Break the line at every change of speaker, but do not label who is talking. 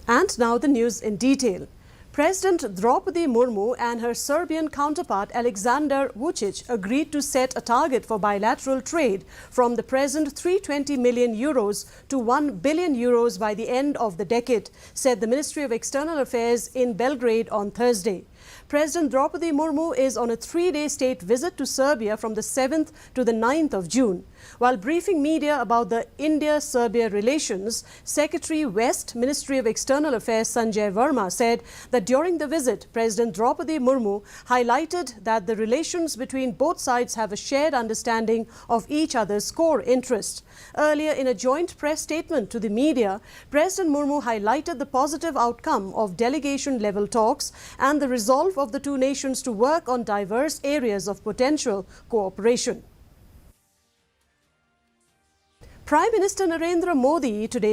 And now the news in detail. President Droupadi Murmu and her Serbian counterpart Aleksandar Vucic agreed to set a target for bilateral trade from the present €320 million to €1 billion by the end of the decade, said the Ministry of External Affairs in Belgrade on Thursday. President Droupadi Murmu is on a 3-day state visit to Serbia from the 7th to the 9th of June. While briefing media about the India-Serbia relations, Secretary West, Ministry of External Affairs Sanjay Verma said that during the visit, President Droupadi Murmu highlighted that the relations between both sides have a shared understanding of each other's core interests. Earlier, in a joint press statement to the media, President Murmu highlighted the positive outcome of delegation-level talks and the resolve of the two nations to work on diverse areas of potential cooperation. Prime Minister Narendra Modi today